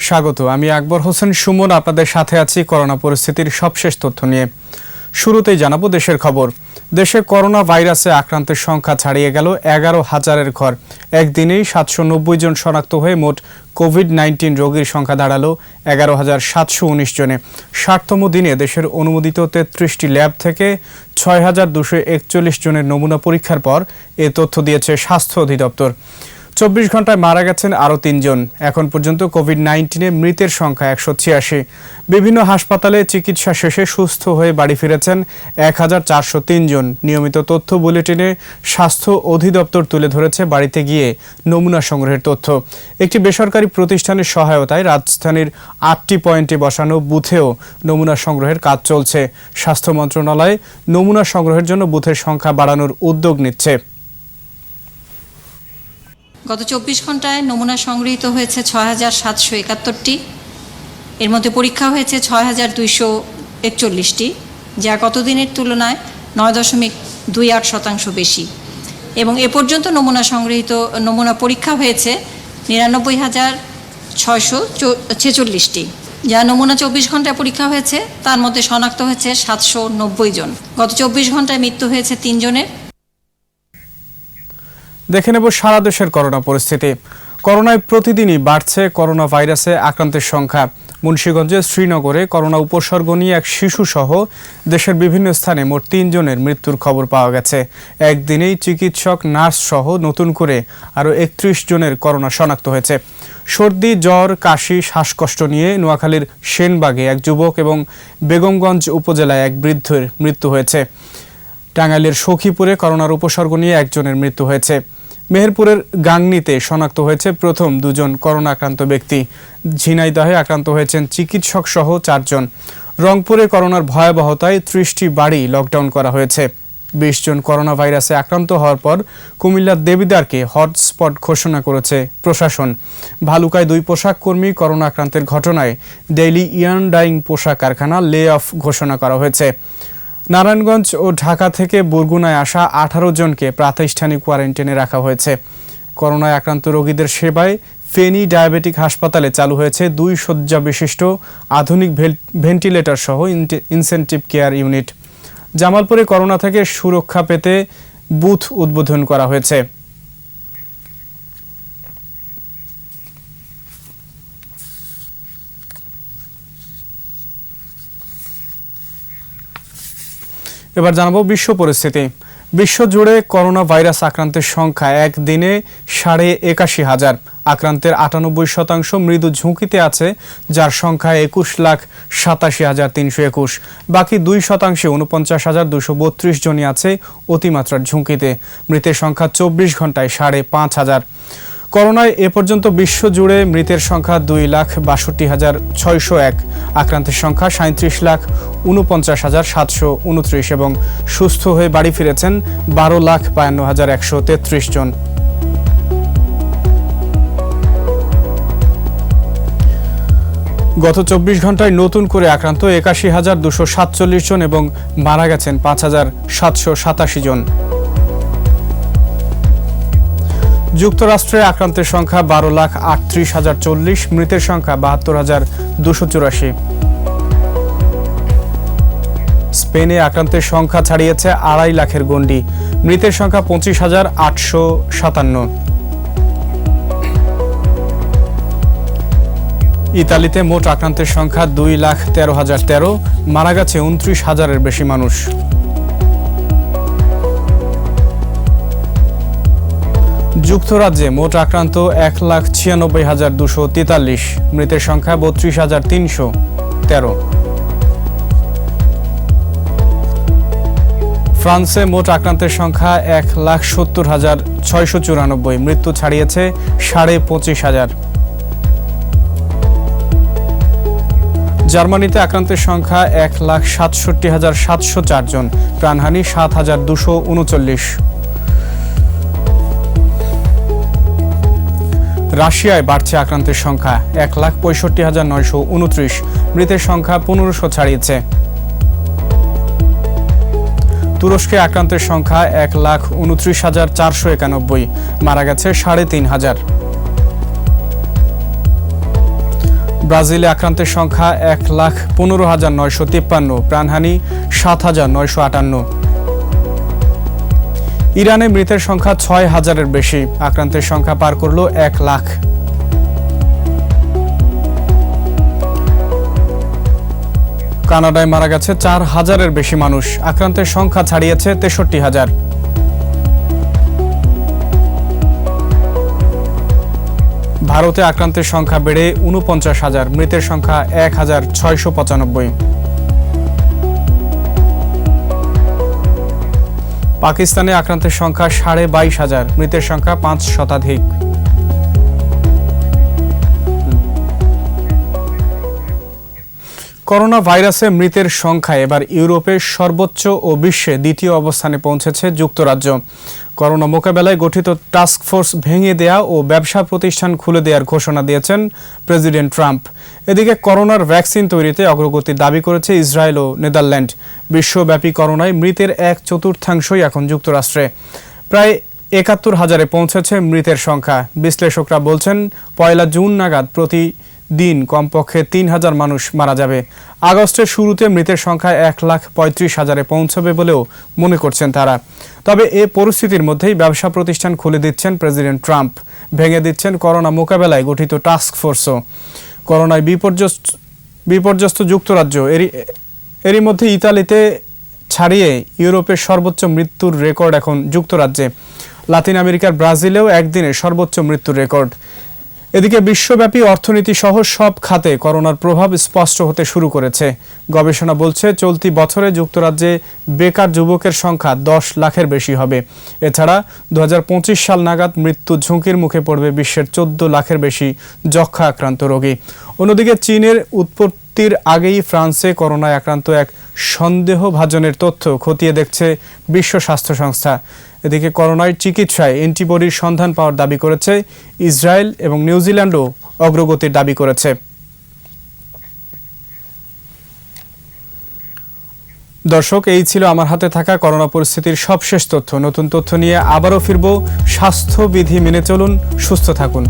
স্বাগত। আমি আকবর হোসেন সুমন আপনাদের সাথে আছি করোনা পরিস্থিতির সবশেষ তথ্য নিয়ে। শুরুতেই জানাবো দেশের খবর। দেশে করোনা ভাইরাসে আক্রান্তের সংখ্যা ছাড়িয়ে গেল 11,000-এর ঘর। একদিনেই 790 জন শনাক্ত হয়ে মোট কোভিড-19 রোগীর সংখ্যা দাঁড়ালো 11,719 জনে। 60তম দিনে দেশের অনুমোদিত 33টি ল্যাব থেকে 6,241 জনের নমুনা পরীক্ষার পর এ তথ্য দিয়েছে স্বাস্থ্য অধিদপ্তর। 24 ঘন্টায় মারা গেছেন আরও 3 জন। এখন পর্যন্ত কোভিড-19-এ মৃতের সংখ্যা 186। বিভিন্ন হাসপাতালে চিকিৎসা শেষে সুস্থ হয়ে বাড়ি ফিরেছেন 1,403 জন। নিয়মিত তথ্য বুলেটিনে স্বাস্থ্য অধিদপ্তর তুলে ধরেছে বাড়িতে গিয়ে নমুনা সংগ্রহের তথ্য। একটি বেসরকারি প্রতিষ্ঠানের সহায়তায় রাজধানীর 8টি পয়েন্টে বসানো বুথেও নমুনা সংগ্রহের কাজ চলছে। স্বাস্থ্য মন্ত্রণালয় নমুনা সংগ্রহের জন্য বুথের সংখ্যা বাড়ানোর উদ্যোগ নিচ্ছে। গত 24 ঘন্টায় নমুনা সংগৃহীত হয়েছে 6,771টি। এর মধ্যে পরীক্ষা হয়েছে 6,241টি, যা গত দিনের তুলনায় 9.28% বেশি। এবং এ পর্যন্ত নমুনা পরীক্ষা হয়েছে 99,646টি, যা নমুনা 24 ঘন্টায় পরীক্ষা হয়েছে তার মধ্যে শনাক্ত হয়েছে 790 জন। গত 24 ঘন্টায় মৃত্যু হয়েছে 3 জনের। দেখে নেব সারা দেশের করোনা পরিস্থিতি। করোনায় প্রতিদিনই বাড়ছে করোনা ভাইরাসে আক্রান্তের সংখ্যা। মুন্সিগঞ্জের শ্রীনগরে করোনা উপসর্গ নিয়ে এক শিশু সহ দেশের বিভিন্ন স্থানে মোট 3 জনের মৃত্যুর খবর পাওয়া গেছে। একদিনেই চিকিৎসক, নার্স সহ নতুন করে আরও 31 জনের করোনা শনাক্ত হয়েছে। সর্দি, জ্বর, কাশি, শ্বাসকষ্ট নিয়ে নোয়াখালীর সেনবাগে এক যুবক এবং বেগমগঞ্জ উপজেলায় এক বৃদ্ধের মৃত্যু হয়েছে। টাঙ্গাইলের সখীপুরে করোনার উপসর্গ নিয়ে একজনের মৃত্যু হয়েছে। মেহেরপুরের গাংনীতে শনাক্ত হয়েছে প্রথম 2 জন করোনা আক্রান্ত ব্যক্তি। ঝিনাইদহে আক্রান্ত হয়েছেন চিকিৎসক সহ 4 জন। রংপুরে করোনার ভয়াবহতায় 30টি বাড়ি লকডাউন করা হয়েছে। 20 জন করোনা ভাইরাসে আক্রান্ত হওয়ার পর কুমিল্লার দেবিদ্বারকে হটস্পট ঘোষণা করেছে প্রশাসন। ভালুকায় 2 পোশাক কর্মী করোনা আক্রান্তের ঘটনায় ডেইলি ইয়ার্ন ডাইং পোশাক কারখানা লে অফ ঘোষণা করা হয়েছে। নারায়ণগঞ্জ ও ঢাকা থেকে বরগুনায় আসা 18 জনকে প্রাতিষ্ঠানিক কোয়ারেন্টাইনে রাখা হয়েছে। করোনায় আক্রান্ত রোগীদের সেবায় ফেনী ডায়াবেটিক হাসপাতালে চালু হয়েছে 2 শয্যা বিশিষ্ট আধুনিক ভেন্টিলেটর সহ ইনসেনটিভ কেয়ার ইউনিট। জামালপুরে করোনা থেকে সুরক্ষা পেতে বুথ উদ্বোধন করা হয়েছে। এবার জানাবো বিশ্ব পরিস্থিতি। বিশ্বজুড়ে করোনা ভাইরাস আক্রান্তের সংখ্যা একদিনে 81,500। আক্রান্তের 98% মৃদু ঝুঁকিতে আছে, যার সংখ্যা 21,87,321। বাকি 2% 49,232 জনই আছে অতিমাত্রার ঝুঁকিতে। মৃতের সংখ্যা 24 ঘন্টায় 5,500। করোনায় এ পর্যন্ত বিশ্বজুড়ে মৃতের সংখ্যা 2,62,601। আক্রান্তের সংখ্যা 37,49,729 এবং সুস্থ হয়ে বাড়ি ফিরেছেন 12,52,133 জন। গত 24 ঘন্টায় নতুন করে আক্রান্ত 81,247 জন এবং মারা গেছেন 5,787 জন। যুক্তরাষ্ট্রে আক্রান্তের সংখ্যা 12,38,040, মৃতের সংখ্যা 72,284। স্পেনে আক্রান্তের সংখ্যা ছাড়িয়েছে 2.5 লাখের গণ্ডি, মৃতের সংখ্যা 25,857। ইতালিতে মোট আক্রান্তের সংখ্যা 2,13,013, মারা গেছে 29,000-এর বেশি মানুষ। যুক্তরাজ্যে মোট আক্রান্ত 1,96,243, মৃতের সংখ্যা 32,313। ফ্রান্সে মোট আক্রান্তের সংখ্যা 1,70,694, মৃত্যু ছাড়িয়েছে 25,500। জার্মানিতে আক্রান্তের সংখ্যা 1,67,704 জন, প্রাণহানি 7,239। রাশিয়ায় বাড়ছে আক্রান্তের সংখ্যা 1,65,929, মৃতের সংখ্যা 1500 ছাড়িয়েছে। তুরস্কে আক্রান্তের সংখ্যা 1,29,491, মারা গেছে 3,500। ব্রাজিলে আক্রান্তের সংখ্যা 1,15,953, প্রাণহানি 7,958। ইরানে মৃতের সংখ্যা 6,000-এর বেশি, আক্রান্তের সংখ্যা পার করল 1 লাখ। কানাডায় মারা গেছে 4,000-এর বেশি মানুষ, আক্রান্তের সংখ্যা ছাড়িয়েছে 63,000। ভারতে আক্রান্তের সংখ্যা বেড়ে 49,000, মৃতের সংখ্যা 1,695। পাকিস্তানে আক্রান্তের সংখ্যা 22,500, মৃতের সংখ্যা 5 শতাধিক। করোনা ভাইরাসে মৃতের সংখ্যা এবার ইউরোপের সর্বোচ্চ ও বিশ্বে দ্বিতীয় অবস্থানে পৌঁছেছে যুক্তরাজ্য। করোনা মোকাবেলায় গঠিত টাস্ক ফোর্স ভেঙে দেয়া ও ব্যবসা প্রতিষ্ঠান খুলে দেওয়ার ঘোষণা দিয়েছেন প্রেসিডেন্ট ট্রাম্প। এদিকে করোনার ভ্যাকসিন তৈরিতে অগ্রগতির দাবি করেছে ইসরায়েল ও নেদারল্যান্ড। বিশ্বব্যাপী করোনায় মৃতের 1/4 এখন যুক্তরাষ্ট্রে। প্রায় 71,000-এ পৌঁছেছে মৃতের সংখ্যা। বিশ্লেষকরা বলছেন 1 জুন নাগাদ প্রতিদিন কমপক্ষে 3,000 মানুষ মারা যাবে। আগস্টের শুরুতে মৃতের সংখ্যা 1,35,000-এ পৌঁছবে বলেও মনে করছেন তারা। তবে এ পরিস্থিতির মধ্যেই ব্যবসা প্রতিষ্ঠান খুলে দিচ্ছেন প্রেসিডেন্ট ট্রাম্প, ভেঙে দিচ্ছেন করোনা মোকাবেলায় গঠিত টাস্ক ফোর্সও। করোনায় বিপর্যস্ত যুক্তরাজ্য এরই মধ্যে ইতালিতে ছাড়িয়ে ইউরোপের সর্বোচ্চ মৃত্যুর রেকর্ড এখন যুক্তরাজ্যে। লাতিন আমেরিকার ব্রাজিলেও একদিনে সর্বোচ্চ মৃত্যুর রেকর্ড। এদিকে বিশ্বব্যাপী অর্থনীতি সহ সব খাতে করোনার প্রভাব স্পষ্ট হতে শুরু করেছে। গবেষণা বলছে চলতি বছরে যুক্তরাজ্যে বেকার যুবকের সংখ্যা 10 লাখের বেশি হবে। এছাড়া 2025 সাল নাগাদ মৃত্যু ঝুঁকির মুখে পড়বে বিশ্বের 14 লাখের বেশি যক্ষ্মা আক্রান্ত রোগী। অন্যদিকে চীনের উৎপত্তির আগেই ফ্রান্সে করোনায় আক্রান্ত এক সন্দেহভাজনের তথ্য খতিয়ে দেখছে বিশ্ব স্বাস্থ্য সংস্থা। এদিকে করোনার চিকিৎসায় অ্যান্টিবডির সন্ধান পাওয়ার দাবি করেছে ইসরায়েল, এবং নিউজিল্যান্ডও অগ্রগতির দাবি করেছে। দর্শক, এই ছিল আমার হাতে থাকা করোনা পরিস্থিতির সবশেষ তথ্য। নতুন তথ্য নিয়ে আবারও ফিরব। স্বাস্থ্যবিধি মেনে চলুন, সুস্থ থাকুন।